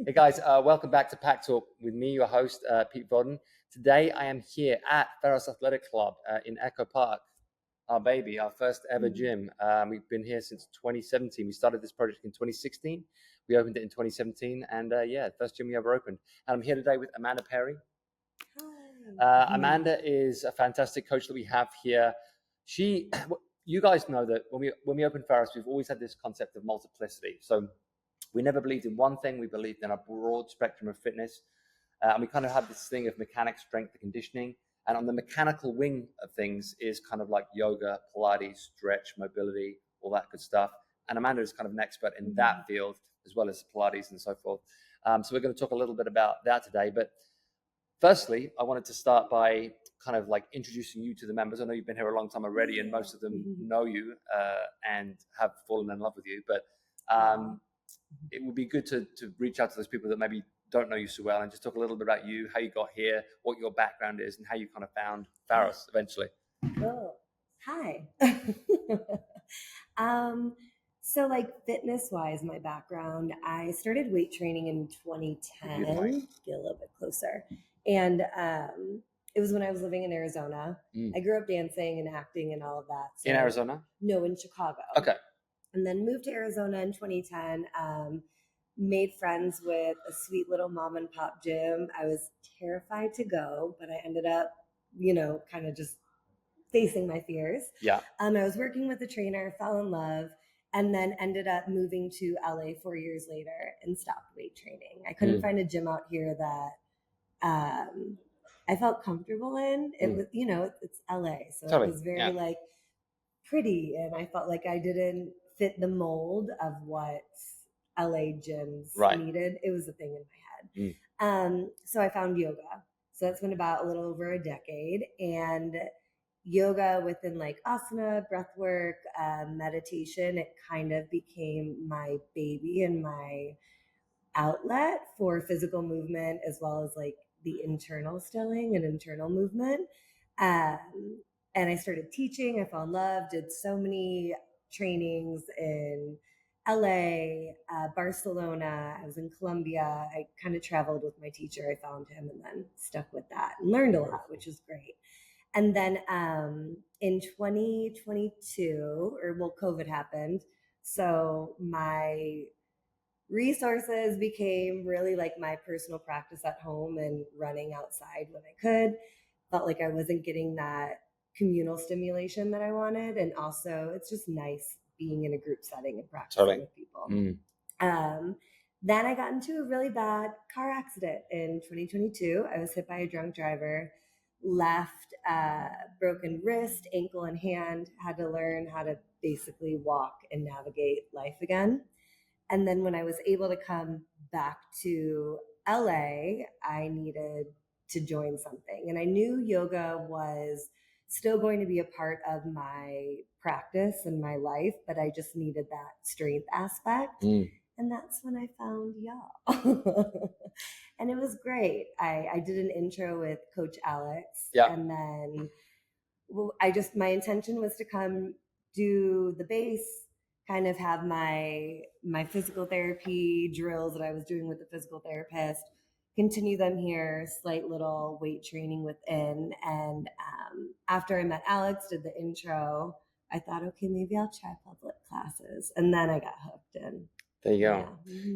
Hey guys, welcome back to PAC Talk with me, your host, Blvd. Today I am here at Pharos Athletic Club in Echo Park, our baby, our first ever gym. We've been here since 2017. We started this project in 2016. We opened it in 2017, and first gym we ever opened. And I'm here today with Amanda Perri. Hi. Amanda is a fantastic coach that we have here. You guys know that when we opened Pharos, we've always had this concept of multiplicity. So we never believed in one thing. We believed in a broad spectrum of fitness. And we kind of have this thing of mechanics, strength, and conditioning. And on the mechanical wing of things is kind of like yoga, Pilates, stretch, mobility, all that good stuff. And Amanda is kind of an expert in that field, as well as Pilates and so forth. So we're going to talk a little bit about that today. But firstly, I wanted to start by kind of like introducing you to the members. I know you've been here a long time already, and most of them know you and have fallen in love with you. But it would be good to reach out to those people that maybe don't know you so well and just talk a little bit about you, how you got here, what your background is, and how you kind of found Pharos eventually. Oh, hi. So like fitness-wise, my background, I started weight training in 2010. Get a little bit closer. And it was when I was living in Arizona. I grew up dancing and acting and all of that. So, in Arizona? No, in Chicago. Okay. And then moved to Arizona in 2010. Made friends with a sweet little mom and pop gym. I was terrified to go, but I ended up, kind of just facing my fears. Yeah. I was working with a trainer, fell in love, and then ended up moving to LA 4 years later and stopped weight training. I couldn't find a gym out here that I felt comfortable in. It was, it's LA. So totally. It was very like pretty. And I felt like I didn't fit the mold of what LA gyms needed. It was a thing in my head. So I found yoga. So that's been about a little over a decade. And yoga within like asana, breathwork, meditation, it kind of became my baby and my outlet for physical movement, as well as like the internal stilling and internal movement. And I started teaching. I fell in love, did so many trainings in LA, Barcelona. I was in Colombia. I kind of traveled with my teacher. I found him and then stuck with that and learned a lot, which was great. And then in 2022, COVID happened. So my resources became really like my personal practice at home and running outside when I could. Felt like I wasn't getting that communal stimulation that I wanted. And also it's just nice being in a group setting and practicing with people. Then I got into a really bad car accident in 2022. I was hit by a drunk driver, left broken wrist, ankle, and hand, had to learn how to basically walk and navigate life again. And then when I was able to come back to LA, I needed to join something. And I knew yoga was still going to be a part of my practice and my life, but I just needed that strength aspect. And that's when I found y'all. And it was great. I did an intro with Coach Alex. Yeah. And then my intention was to come do the base, kind of have my physical therapy drills that I was doing with the physical therapist, continue them here, slight little weight training within. And after I met Alex, did the intro, I thought, okay, maybe I'll try public classes. And then I got hooked in. There you go.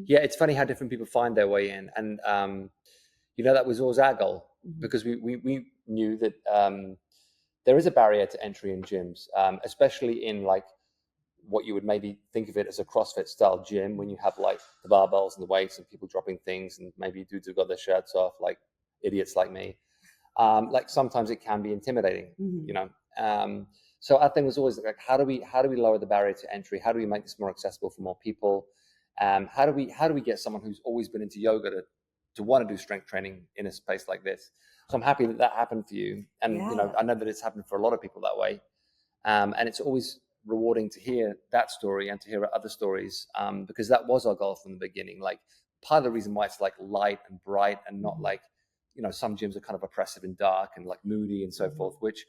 Yeah, it's funny how different people find their way in. And, that was always our goal, because we knew that there is a barrier to entry in gyms, especially in like what you would maybe think of it as a CrossFit style gym, when you have like the barbells and the weights and people dropping things, and maybe dudes who've got their shirts off, like idiots like me. Like sometimes it can be intimidating, So our thing was always like, how do we lower the barrier to entry? How do we make this more accessible for more people? How do we get someone who's always been into yoga to want to do strength training in a space like this? So I'm happy that happened for you, and I know that it's happened for a lot of people that way. And it's always rewarding to hear that story and to hear other stories, because that was our goal from the beginning. Like part of the reason why it's like light and bright and not like, some gyms are kind of oppressive and dark and like moody and so forth, which,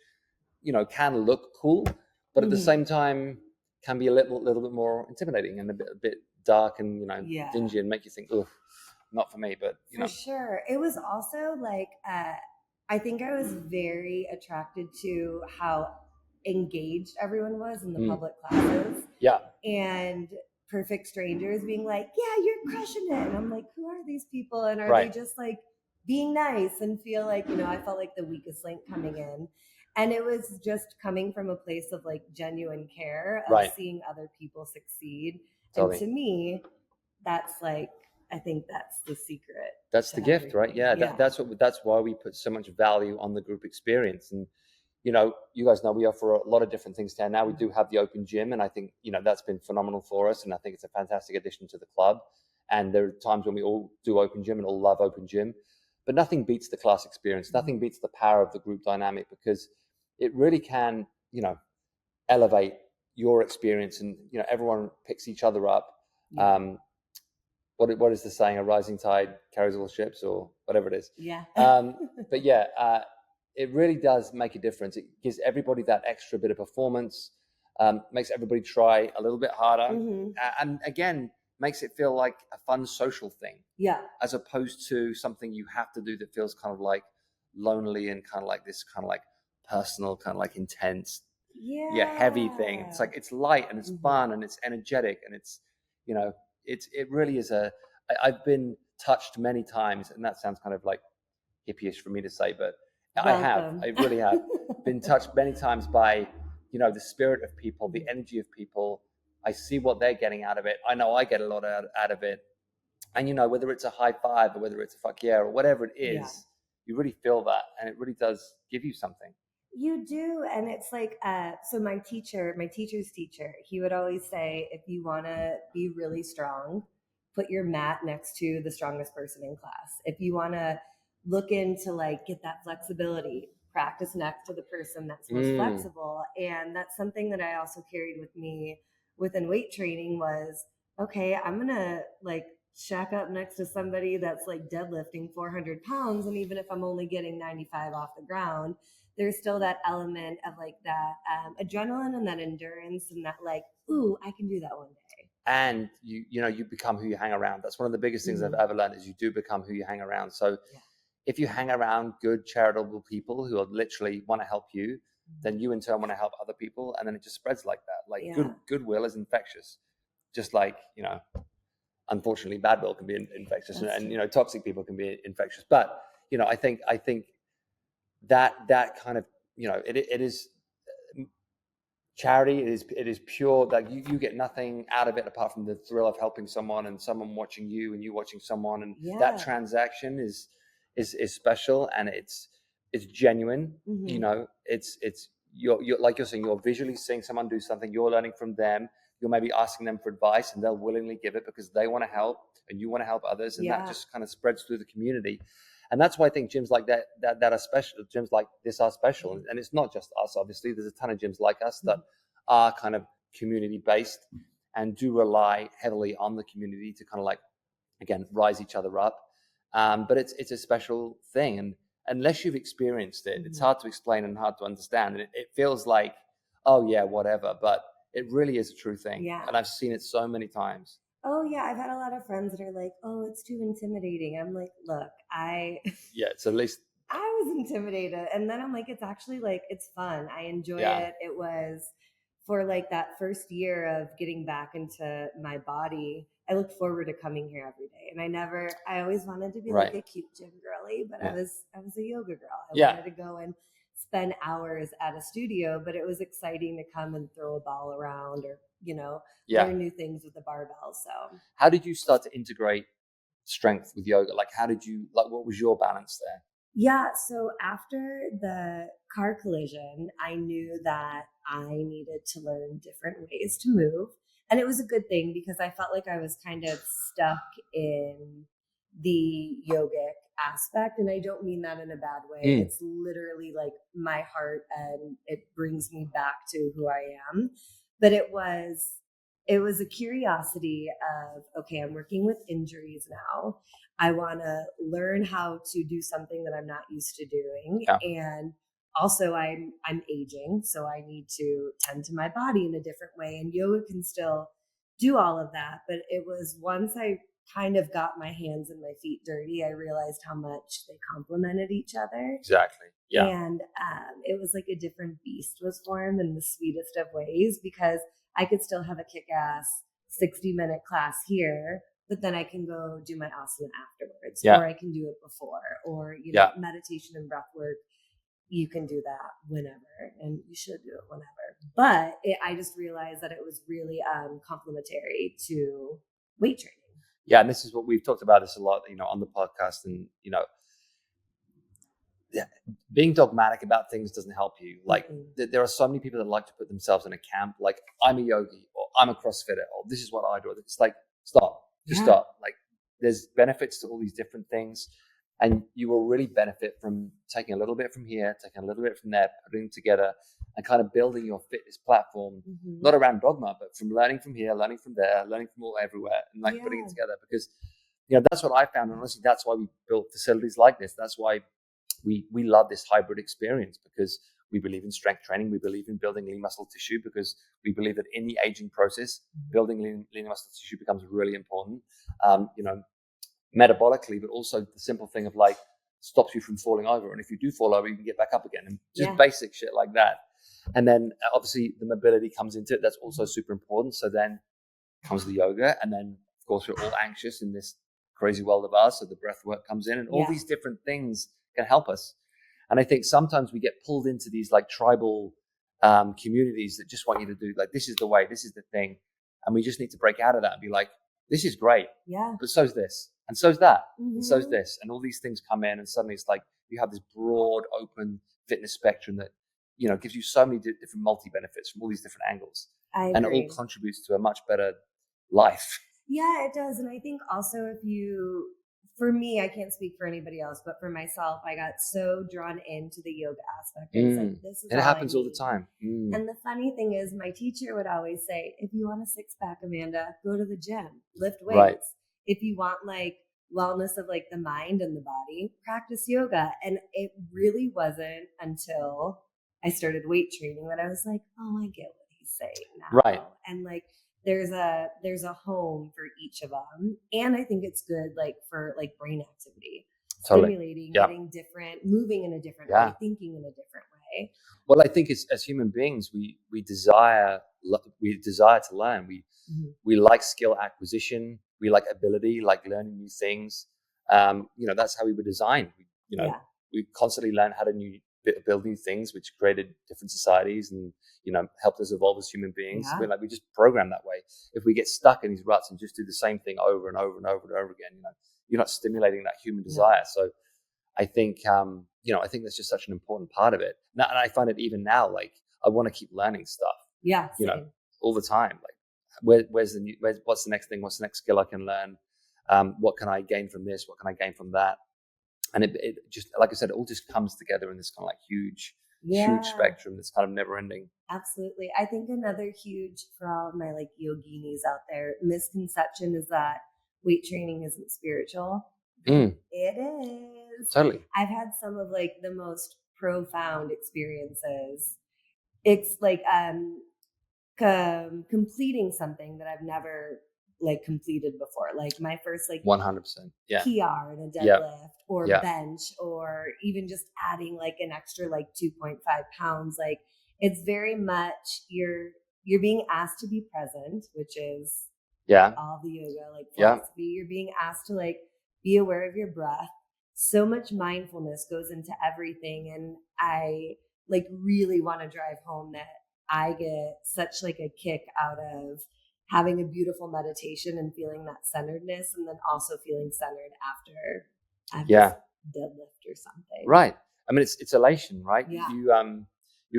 can look cool, but at the same time can be a little bit more intimidating and a bit dark and, dingy and make you think, oh, not for me, but you know. For sure. It was also like, I think I was very attracted to how engaged everyone was in the public classes. Yeah. And perfect strangers being like, yeah, you're crushing it. And I'm like, who are these people? And are they just like being nice and feel like, you know, I felt like the weakest link coming in. And it was just coming from a place of like genuine care of seeing other people succeed. Totally. And to me, that's like, I think that's the secret. That's the gift, right? Yeah. That's why we put so much value on the group experience. And, you know, you guys know we offer a lot of different things down now. We do have the open gym, and I think, you know, that's been phenomenal for us. And I think it's a fantastic addition to the club. And there are times when we all do open gym and all love open gym, but nothing beats the class experience. Nothing beats the power of the group dynamic, because it really can, you know, elevate your experience, and, you know, everyone picks each other up. What is the saying? A rising tide carries all ships, or whatever it is. Yeah. But yeah, it really does make a difference. It gives everybody that extra bit of performance, makes everybody try a little bit harder, and again, makes it feel like a fun social thing. Yeah. As opposed to something you have to do that feels kind of like lonely and kind of like this kind of like personal, kind of like intense, heavy thing. It's like, it's light and it's fun and it's energetic, and it's, you know, it really is I've been touched many times, and that sounds kind of like hippie-ish for me to say, but I really have been touched many times by, you know, the spirit of people, the energy of people. I see what they're getting out of it. I know I get a lot out of it. And, you know, whether it's a high five or whether it's a fuck yeah or whatever it is, you really feel that, and it really does give you something. You do. And it's like, so my teacher's teacher, he would always say, if you want to be really strong, put your mat next to the strongest person in class. If you want to look into like, get that flexibility, practice next to the person that's most flexible. And that's something that I also carried with me within weight training was, okay, I'm going to like shack up next to somebody that's like deadlifting 400 pounds. And even if I'm only getting 95 off the ground, there's still that element of like that adrenaline and that endurance and that like, ooh, I can do that one day. And you know, you become who you hang around. That's one of the biggest things I've ever learned, is you do become who you hang around. So if you hang around good, charitable people who are literally want to help you, then you in turn want to help other people. And then it just spreads like that. Like goodwill is infectious. Just like, you know, unfortunately bad will can be infectious, and you know, toxic people can be infectious. But, you know, I think that kind of, you know, it is charity. It is pure. Like you get nothing out of it apart from the thrill of helping someone and someone watching you and you watching someone, and that transaction is special, and it's genuine. You know, it's you're like you're saying, you're visually seeing someone do something, you're learning from them, you're maybe asking them for advice, and they'll willingly give it because they want to help and you want to help others, and that just kind of spreads through the community. And that's why I think gyms like that are special. Gyms like this are special. And it's not just us, obviously. There's a ton of gyms like us that are kind of community-based and do rely heavily on the community to kind of like, again, rise each other up. But it's a special thing. And unless you've experienced it, it's hard to explain and hard to understand. And it feels like, oh, yeah, whatever. But it really is a true thing. Yeah. And I've seen it so many times. Oh yeah, I've had a lot of friends that are like, "Oh, it's too intimidating." I'm like, "Look, it's at least I was intimidated." And then I'm like, it's actually like, it's fun. I enjoy it. It was for like that first year of getting back into my body. I look forward to coming here every day. And I always wanted to be like a cute gym girly, but I was a yoga girl. I wanted to go and spend hours at a studio, but it was exciting to come and throw a ball around, or, you know, learn new things with the barbell. So how did you start to integrate strength with yoga? Like, what was your balance there? Yeah. So after the car collision, I knew that I needed to learn different ways to move. And it was a good thing because I felt like I was kind of stuck in the yogic aspect. And I don't mean that in a bad way. It's literally like my heart, and it brings me back to who I am. But it was a curiosity of, okay, I'm working with injuries now. I want to learn how to do something that I'm not used to doing. And also I'm aging, so I need to tend to my body in a different way. And yoga can still do all of that. But it was once I kind of got my hands and my feet dirty, I realized how much they complemented each other. Exactly. Yeah. And it was like a different beast was formed in the sweetest of ways, because I could still have a kick-ass 60-minute class here, but then I can go do my asana afterwards, or I can do it before, or, meditation and breath work. You can do that whenever, and you should do it whenever. But I just realized that it was really complementary to weight training. Yeah, and this is what we've talked about this a lot, on the podcast, and being dogmatic about things doesn't help you. Like there are so many people that like to put themselves in a camp, like I'm a yogi, or I'm a CrossFitter, or this is what I do. It's like, stop, just stop. Like there's benefits to all these different things. And you will really benefit from taking a little bit from here, taking a little bit from there, putting together and kind of building your fitness platform, not around dogma, but from learning from here, learning from there, learning from all everywhere, and like putting it together. Because, that's what I found. And honestly, that's why we built facilities like this. That's why we love this hybrid experience, because we believe in strength training. We believe in building lean muscle tissue, because we believe that in the aging process, building lean muscle tissue becomes really important. Metabolically, but also the simple thing of like stops you from falling over, and if you do fall over, you can get back up again, and just basic shit like that. And then obviously the mobility comes into it. That's also super important. So then comes the yoga, and then of course we're all anxious in this crazy world of ours, so the breath work comes in, and all these different things can help us. And I think sometimes we get pulled into these like tribal communities that just want you to do like, this is the way, this is the thing, and we just need to break out of that and be like, this is great, but so's this, and so's that, and so's this, and all these things come in, and suddenly it's like you have this broad, open fitness spectrum that gives you so many different multi benefits from all these different angles, and it all contributes to a much better life. Yeah, it does. And I think also for me, I can't speak for anybody else, but for myself, I got so drawn into the yoga aspect. It's like, this is and it happens all the time. And the funny thing is, my teacher would always say, if you want a six-pack, Amanda, go to the gym, lift weights. Right. If you want like wellness of like the mind and the body, practice yoga. And it really wasn't until I started weight training that I was like, oh, I get what he's saying now. Right. And like, there's a home for each of them. And I think it's good like for like brain activity, stimulating, getting different, moving in a different way, thinking in a different way. Well, I think as human beings, we desire to learn. We like skill acquisition. We like ability, like learning new things. That's how we were designed. We constantly learn how to build new things, which created different societies and helped us evolve as human beings. We just program that way. If we get stuck in these ruts and just do the same thing over and over and over and over again, you're not stimulating that human desire. So I think I think that's just such an important part of it. Now, and I find it even now, like I want to keep learning stuff. All the time. Like what's the next thing? What's the next skill I can learn? What can I gain from this? What can I gain from that? And it just, like I said, it all just comes together in this kind of like huge spectrum that's kind of never ending. Absolutely. I think another huge, for all of my like yoginis out there, misconception is that weight training isn't spiritual. It is. Totally. I've had some of like the most profound experiences. It's like completing something that I've never like completed before, like my first like 100% PR in a deadlift or bench, or even just adding like an extra like 2.5 pounds. Like it's very much you're being asked to be present, which is all the yoga like philosophy. You're being asked to like be aware of your breath. So much mindfulness goes into everything, and I like really want to drive home that I get such like a kick out of having a beautiful meditation and feeling that centeredness, and then also feeling centered after deadlift or something. Right. I mean, it's elation, right? Yeah. You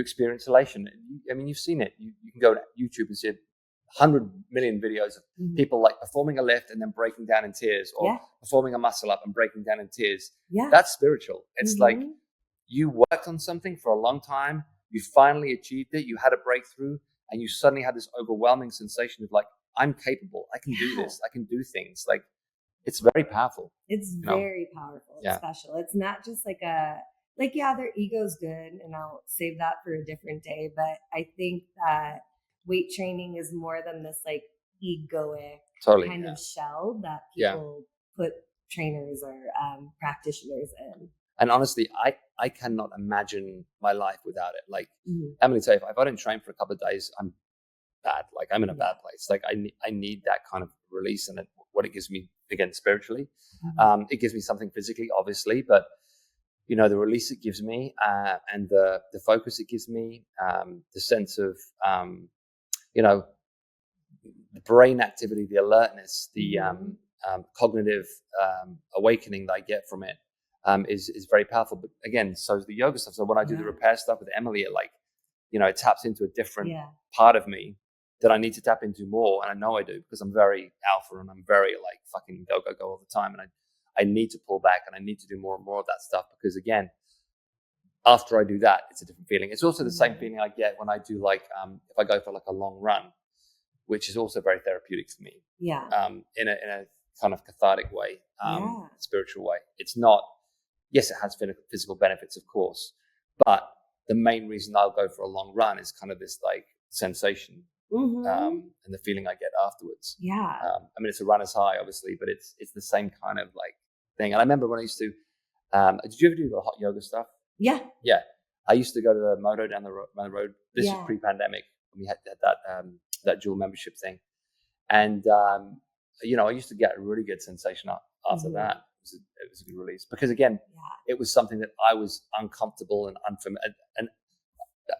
experience elation. I mean, you've seen it. You can go to YouTube and see 100 million videos of people like performing a lift and then breaking down in tears, or performing a muscle up and breaking down in tears. Yeah. That's spiritual. It's like you worked on something for a long time. You finally achieved it. You had a breakthrough. And you suddenly had this overwhelming sensation of like, I'm capable. I can do this. I can do things. Like, it's very powerful. It's very powerful. It's special. It's not just like their ego's good, and I'll save that for a different day. But I think that weight training is more than this like egoic kind of shell that people put trainers or practitioners in. And honestly, I cannot imagine my life without it. Like Emylee said, if I don't train for a couple of days, I'm bad. Like I'm in a bad place. Like I need that kind of release, and what it gives me, again, spiritually. It gives me something physically, obviously, but you know, the release it gives me, and the focus it gives me, the sense of you know, the brain activity, the alertness, the cognitive awakening that I get from it is very powerful. But again, so is the yoga stuff. So when I do the repair stuff with Emylee, it, like, you know, it taps into a different part of me that I need to tap into more. And I know I do, because I'm very alpha and I'm very like fucking go all the time. And I need to pull back and I need to do more and more of that stuff, because again, after I do that, it's a different feeling. It's also the same feeling I get when I do like, if I go for like a long run, which is also very therapeutic for me. Yeah. In a kind of cathartic way, spiritual way. It's not, yes, it has physical benefits, of course, but the main reason I'll go for a long run is kind of this like sensation and the feeling I get afterwards. Yeah. I mean, it's a runner's high, obviously, but it's the same kind of like thing. And I remember when I used to, did you ever do the hot yoga stuff? Yeah. Yeah. I used to go to the Moto down the road. This is pre-pandemic. We had that dual membership thing. And, you know, I used to get a really good sensation after that. It was a good release, because again, it was something that I was uncomfortable and unfamiliar, and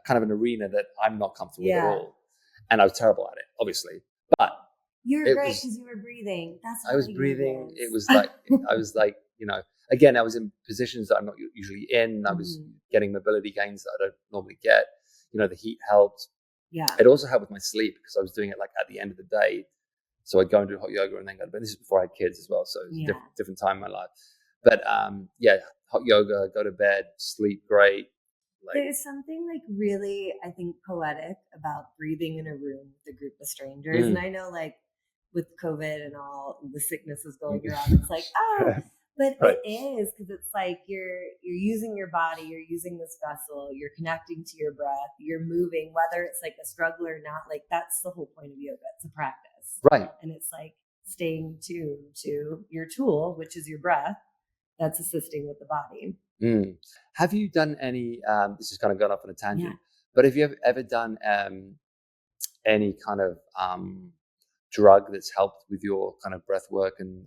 kind of an arena that I'm not comfortable with at all. And I was terrible at it, obviously, but you're great because you were breathing. I was breathing. It was like, I was like, you know, again, I was in positions that I'm not usually in. I was getting mobility gains that I don't normally get. You know, the heat helped. Yeah. It also helped with my sleep, because I was doing it like at the end of the day. So I'd go and do hot yoga and then go to bed. This is before I had kids as well. So it was a different time in my life. But hot yoga, go to bed, sleep great. Like, there's something like really, I think, poetic about breathing in a room with a group of strangers. And I know, like, with COVID and all the sicknesses going around, it's like, but it is, because it's like you're using your body, you're using this vessel, you're connecting to your breath, you're moving, whether it's like a struggle or not. Like, that's the whole point of yoga. It's a practice. Right. And it's like staying tuned to your tool, which is your breath, that's assisting with the body. Have you done any, this is kind of gone off on a tangent, but have you ever done any kind of drug that's helped with your kind of breath work and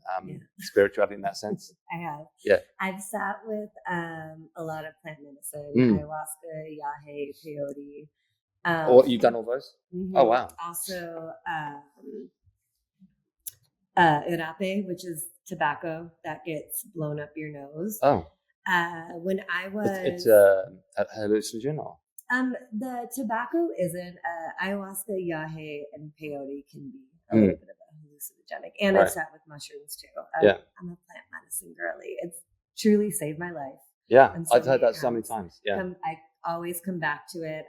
spirituality in that sense? I have. Yeah. I've sat with a lot of plant medicine, ayahuasca, yahe, peyote. Oh, you've done all those? Oh, wow. Also, irape, which is tobacco that gets blown up your nose. Oh. When I was... It's a hallucinogen, or? The tobacco isn't. Ayahuasca, yahe, and peyote can be a little bit of a hallucinogenic. And I've sat with mushrooms too. I'm a plant medicine girly. It's truly saved my life. Yeah, I've heard that so many times. Yeah. I always come back to it.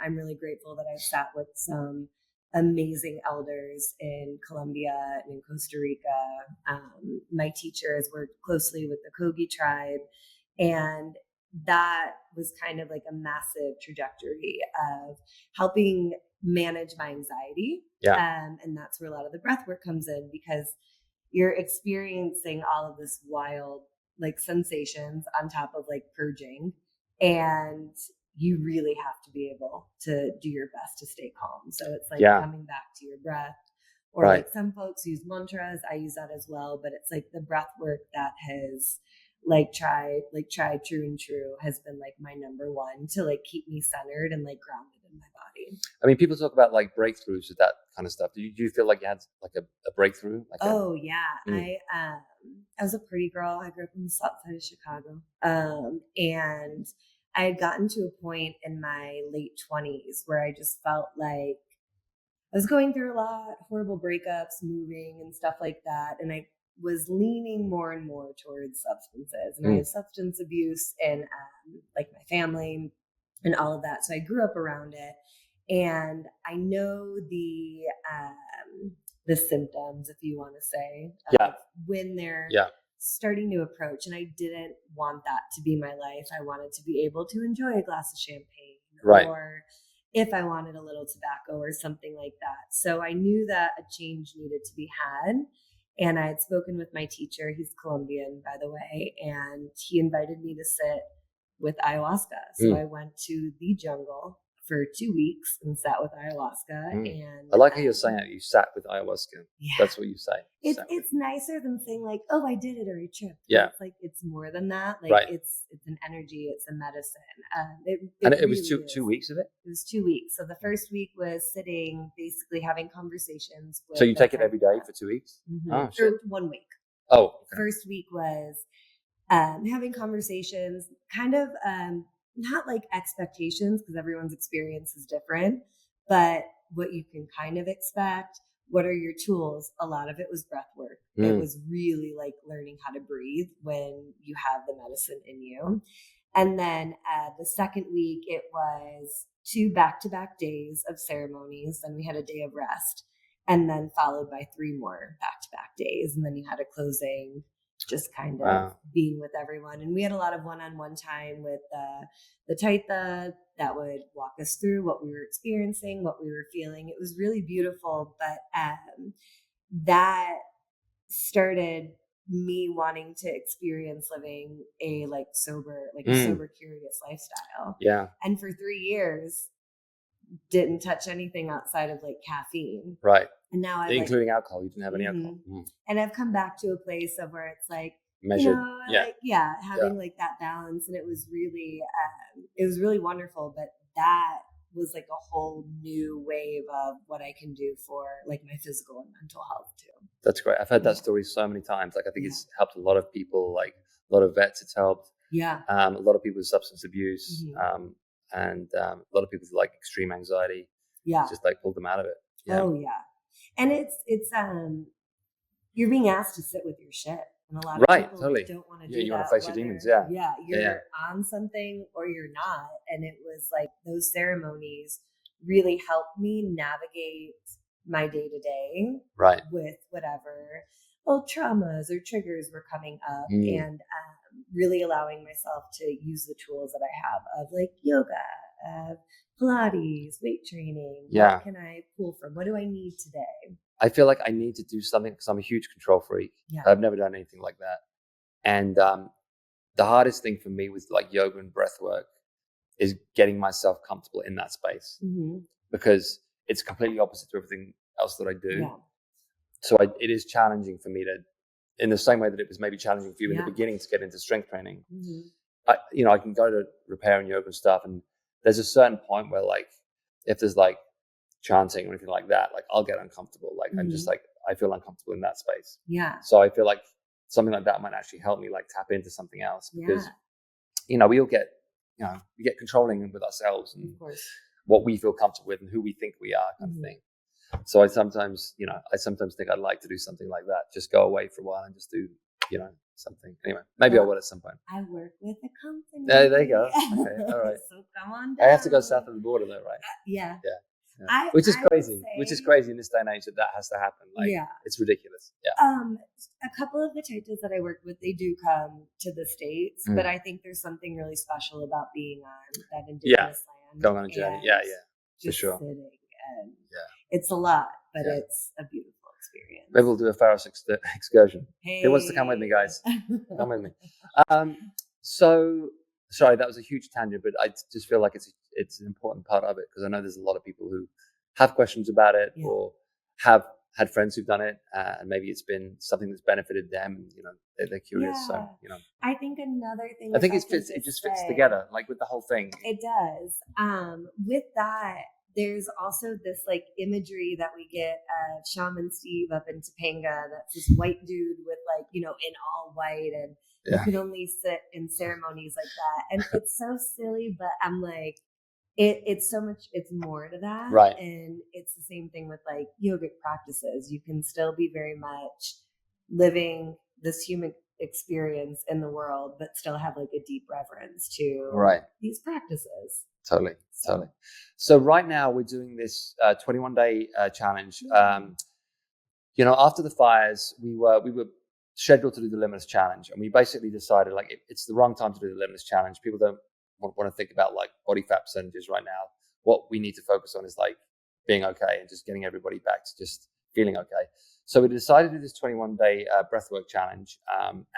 I'm really grateful that I've sat with some amazing elders in Colombia and in Costa Rica. My teacher has worked closely with the Kogi tribe, and that was kind of like a massive trajectory of helping manage my anxiety. And that's where a lot of the breath work comes in, because you're experiencing all of this wild like sensations on top of like purging, and you really have to be able to do your best to stay calm. So it's like coming back to your breath, or like some folks use mantras. I use that as well, but it's like the breath work that has tried true and true has been like my number one to like keep me centered and like grounded in my body. I mean, people talk about like breakthroughs with that kind of stuff. Do you feel like you had like a breakthrough? Like I was a pretty girl. I grew up in the south side of Chicago. And I had gotten to a point in my late 20s where I just felt like I was going through a lot, horrible breakups, moving and stuff like that. And I was leaning more and more towards substances. And I had substance abuse in like my family and all of that. So I grew up around it. And I know the symptoms, if you want to say, when they're starting to approach. And I didn't want that to be my life. I wanted to be able to enjoy a glass of champagne or if I wanted a little tobacco or something like that. So I knew that a change needed to be had. And I had spoken with my teacher. He's Colombian, by the way, and he invited me to sit with ayahuasca. So I went to the jungle for 2 weeks and sat with ayahuasca. And I like how you're saying it. You sat with ayahuasca. Yeah. That's what you say. It's nicer than saying like, oh, I did it or I tripped. Yeah. It's like, it's more than that. Like it's an energy. It's a medicine. It really was 2 weeks of it? It was 2 weeks. So the first week was sitting, basically having conversations with. So you take it every day for 2 weeks? Mm-hmm. Oh, shit. Or 1 week. Oh. Okay. First week was having conversations, kind of not like expectations, because everyone's experience is different, but what you can kind of expect. What are your tools? A lot of it was breath work. It was really like learning how to breathe when you have the medicine in you. And then the second week, it was 2 back-to-back days of ceremonies. Then we had a day of rest, and then followed by 3 more back-to-back days. And then you had a closing, just kind of being with everyone. And we had a lot of one-on-one time with the Taita that would walk us through what we were experiencing, what we were feeling. It was really beautiful, but that started me wanting to experience living a sober, curious lifestyle. Yeah. And for 3 years, didn't touch anything outside of caffeine. Right. And now including alcohol. You didn't have any alcohol. And I've come back to a place of where it's measured. Having that balance. And it was really wonderful. But that was a whole new wave of what I can do for my physical and mental health too. That's great. I've heard that story so many times. I think it's helped a lot of people, a lot of vets it's helped. Yeah. A lot of people with substance abuse. And a lot of people with extreme anxiety. Yeah. Just pulled them out of it. Yeah. Oh yeah. And it's you're being asked to sit with your shit. And a lot of people don't want to do that. You want to face your demons. Yeah. Yeah. You're on something or you're not. And it was those ceremonies really helped me navigate my day to day. Right. With whatever old traumas or triggers were coming up, and really allowing myself to use the tools that I have of yoga, Pilates, weight training. Yeah. What can I pull from? What do I need today? I feel like I need to do something because I'm a huge control freak. Yeah. I've never done anything like that. And the hardest thing for me with yoga and breath work is getting myself comfortable in that space, because it's completely opposite to everything else that I do. Yeah. So it is challenging for me to, in the same way that it was maybe challenging for you in the beginning to get into strength training. I can go to repair and yoga and stuff, and there's a certain point where if there's chanting or anything like that, I'll get uncomfortable. I'm just I feel uncomfortable in that space. Yeah. So I feel like something like that might actually help me tap into something else, because we all get we get controlling with ourselves and what we feel comfortable with and who we think we are, kind of thing. So I sometimes think I'd like to do something like that. Just go away for a while and just do, something. Anyway, maybe I will at some point. I work with a company. There you go. Okay, all right. So come on down. I have to go south of the border though, right? Yeah. Yeah. Which is crazy. Which is crazy in this day and age that has to happen. It's ridiculous. Yeah. A couple of the churches that I work with, they do come to the States, but I think there's something really special about being on that indigenous land. Going on a journey. Yeah. For sure. Sitting and it's a lot, but it's a beautiful experience. Maybe we'll do a Pharos excursion. Hey. Who wants to come with me, guys? Come with me. So, sorry, that was a huge tangent, but I just feel like it's an important part of it, because I know there's a lot of people who have questions about it or have had friends who've done it, and maybe it's been something that's benefited them. They're curious. Yeah. So, I think another thing. I think it just fits together, with the whole thing. It does. With that, there's also this imagery that we get of Shaman Steve up in Topanga. That's this white dude with in all white, and you can only sit in ceremonies like that. And it's so silly, but I'm it's so much, it's more to that. Right. And it's the same thing with yogic practices. You can still be very much living this human experience in the world, but still have a deep reverence to these practices. Totally. So right now we're doing this 21-day challenge. After the fires, we were scheduled to do the Limitless Challenge, and we basically decided it's the wrong time to do the Limitless Challenge. People don't want to think about body fat percentages right now. what we need to focus on is like being okay and just getting everybody back to just feeling okay. So we decided to do this 21-day breathwork challenge,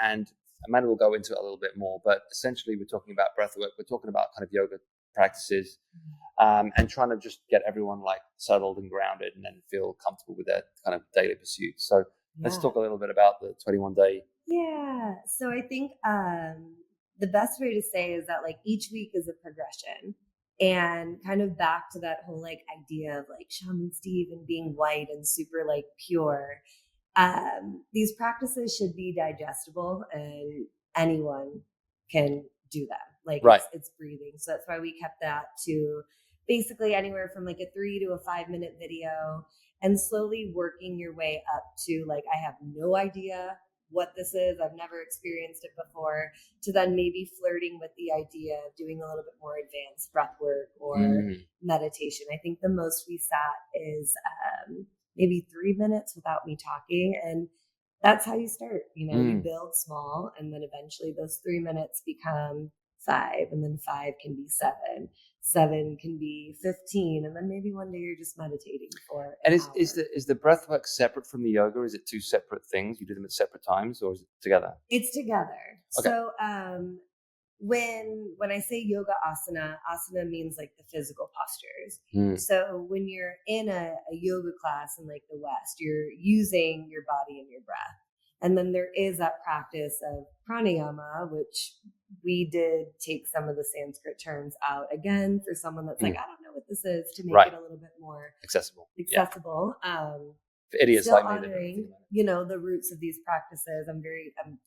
and Amanda will go into it a little bit more, but essentially we're talking about breathwork. We're talking about kind of yoga practices, and trying to just get everyone like settled and grounded and then feel comfortable with their kind of daily pursuits. So let's talk a little bit about the 21-day. Yeah. So I think the best way to say is that like each week is a progression, and kind of back to that whole like idea of like Shaman Steve and being white and super like pure. These practices should be digestible and anyone can do them. Like it's breathing. So that's why we kept that to basically anywhere from like a 3 to a 5 minute video, and slowly working your way up to like, I have no idea what this is, I've never experienced it before, to then maybe flirting with the idea of doing a little bit more advanced breath work or meditation. I think the most we sat is maybe 3 minutes without me talking. And that's how you start. You build small, and then eventually those 3 minutes become 5, and then 5 can be 7 can be 15, and then maybe one day you're just meditating for an hour. Is the breath work separate from the yoga? Is it two separate things? You do them at separate times, or is it together? It's together. Okay. So when I say yoga asana means like the physical postures. So when you're in a yoga class in like the West, you're using your body and your breath. And then there is that practice of pranayama, which we did take some of the Sanskrit terms out again for someone that's like, I don't know what this is, to make it a little bit more accessible. Yeah. For idiots still like honoring, the roots of these practices. I'm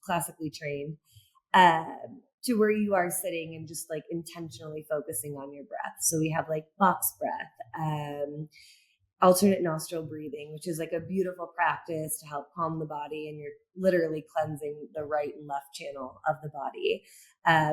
classically trained, to where you are sitting and just like intentionally focusing on your breath. So we have like box breath, alternate nostril breathing, which is like a beautiful practice to help calm the body, and you're literally cleansing the right and left channel of the body.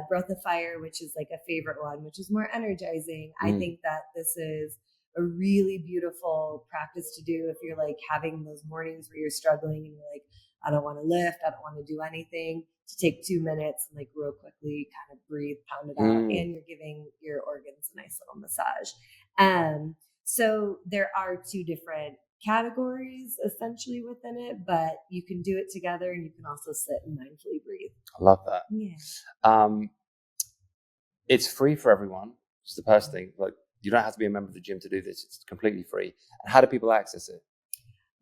Breath of fire, which is like a favorite one, which is more energizing. I think that this is a really beautiful practice to do if you're like having those mornings where you're struggling and you're like, I don't want to lift, I don't want to do anything, to take 2 minutes and like real quickly kind of breathe, pound it out, and you're giving your organs a nice little massage. So there are 2 different categories essentially within it, but you can do it together, and you can also sit and mindfully breathe. I love that. Yeah. It's free for everyone. It's the first thing. Like, you don't have to be a member of the gym to do this. It's completely free. And how do people access it?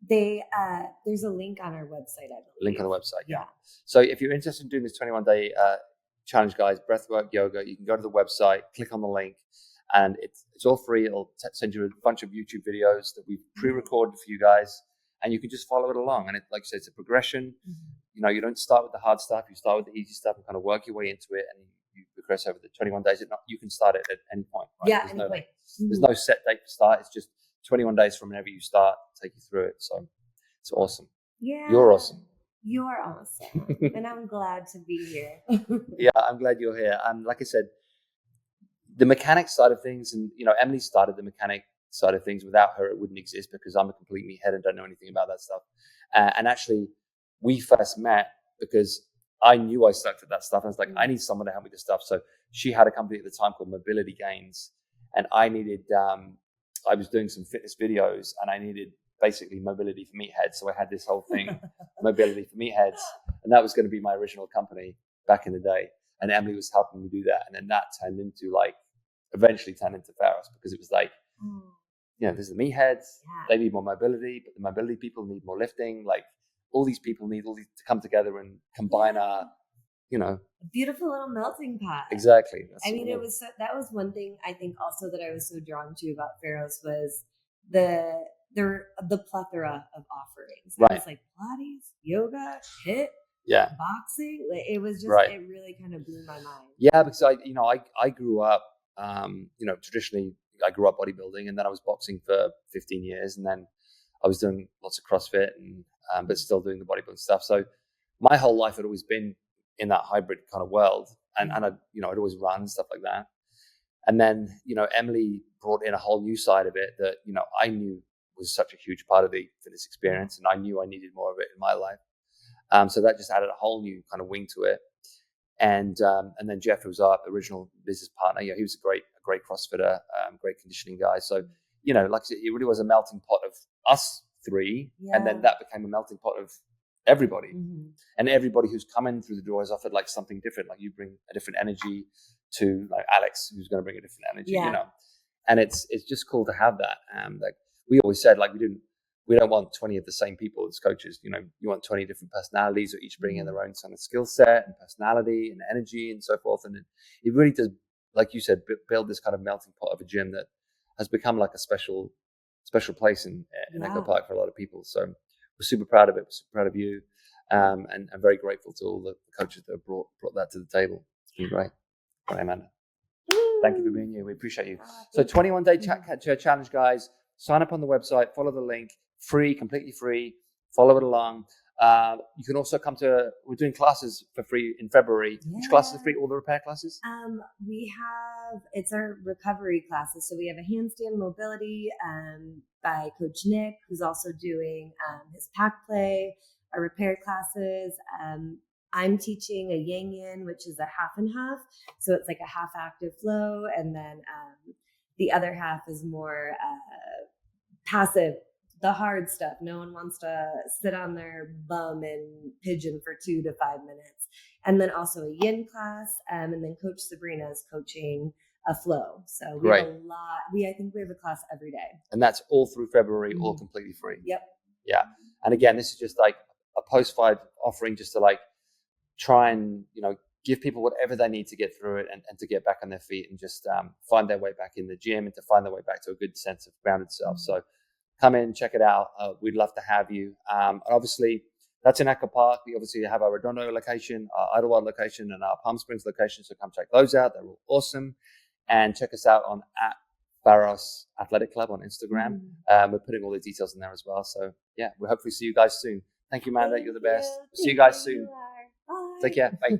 There's a link on our website, I believe. Link on the website, yeah. So if you're interested in doing this 21-day challenge, guys, breathwork, yoga, you can go to the website, click on the link, and it's all free. It'll send you a bunch of YouTube videos that we've pre-recorded for you guys, and you can just follow it along. And like I said, it's a progression. You don't start with the hard stuff. You start with the easy stuff and kind of work your way into it, and you progress over the 21 days. You can start it at any point. Right? Yeah, any point. There's no set date to start. It's just 21 days from whenever you start, take you through it. So it's awesome. Yeah. You're awesome. You're awesome. And I'm glad to be here. Yeah, I'm glad you're here. Like I said, the mechanic side of things, and Emylee started the mechanic side of things. Without her, it wouldn't exist, because I'm a complete meathead and don't know anything about that stuff. And actually, we first met because I knew I sucked at that stuff. I was like, I need someone to help me with this stuff. So she had a company at the time called Mobility Gains, and I needed, I was doing some fitness videos, and I needed basically mobility for meatheads. So I had this whole thing, mobility for meatheads, and that was going to be my original company back in the day. And Emylee was helping me do that. And then that eventually turned into Pharos, because it was like, there's the meatheads, they need more mobility, but the mobility people need more lifting. Like, all these people need all these to come together and combine our, a beautiful little melting pot. Exactly. That was one thing I think also that I was so drawn to about Pharos was the plethora of offerings. It was like Pilates, yoga, HIIT, boxing. Like, it was just, it really kind of blew my mind. Yeah, because I grew up, traditionally I grew up bodybuilding, and then I was boxing for 15 years, and then I was doing lots of CrossFit, and but still doing the bodybuilding stuff. So my whole life had always been in that hybrid kind of world, and I'd always run, stuff like that. And then Emylee brought in a whole new side of it that I knew was such a huge part of the fitness experience, and I knew I needed more of it in my life. So that just added a whole new kind of wing to it. And then Jeff, who was our original business partner, he was a great CrossFitter, great conditioning guy. So, you know, like I said, it really was a melting pot of us three. And then that became a melting pot of everybody. And everybody who's come in through the door has offered like something different. Like you bring a different energy to like Alex, who's going to bring a different energy, you know. And it's just cool to have that. Like we always said, like we don't want 20 of the same people as coaches. You know, you want 20 different personalities, or each bringing their own kind of skill set and personality and energy and so forth. And it really does, like you said, build this kind of melting pot of a gym that has become like a special place in Echo Park for a lot of people. So we're super proud of it. We're super proud of you, and I'm very grateful to all the coaches that have brought that to the table. It's been great. All right, Amanda. Thank you for being here. We appreciate you. So 21-day challenge, guys. Sign up on the website. Follow the link. Free, completely free. Follow it along. You can also we're doing classes for free in February. Which classes are free? All the repair classes? It's our recovery classes. So we have a handstand mobility by Coach Nick, who's also doing his PAC play, our repair classes. I'm teaching a yang yin, which is a half and half. So it's like a half active flow. And then the other half is more passive, the hard stuff. No one wants to sit on their bum and pigeon for 2 to 5 minutes. And then also a yin class. And then Coach Sabrina is coaching a flow. So we have a lot. I think we have a class every day. And that's all through February, all completely free. Yep. Yeah. And again, this is just like a post-fight offering just to like try and, you know, give people whatever they need to get through it and to get back on their feet and just find their way back in the gym and to find their way back to a good sense of grounded self. So come in, check it out. We'd love to have you. And obviously, that's in Echo Park. We obviously have our Redondo location, our Idlewild location, and our Palm Springs location. So come check those out. They're all awesome. And check us out on @Pharos Athletic Club on Instagram. We're putting all the details in there as well. So yeah, we'll hopefully see you guys soon. Thank you, Amanda. You're the best. See you guys soon. Take care. Bye.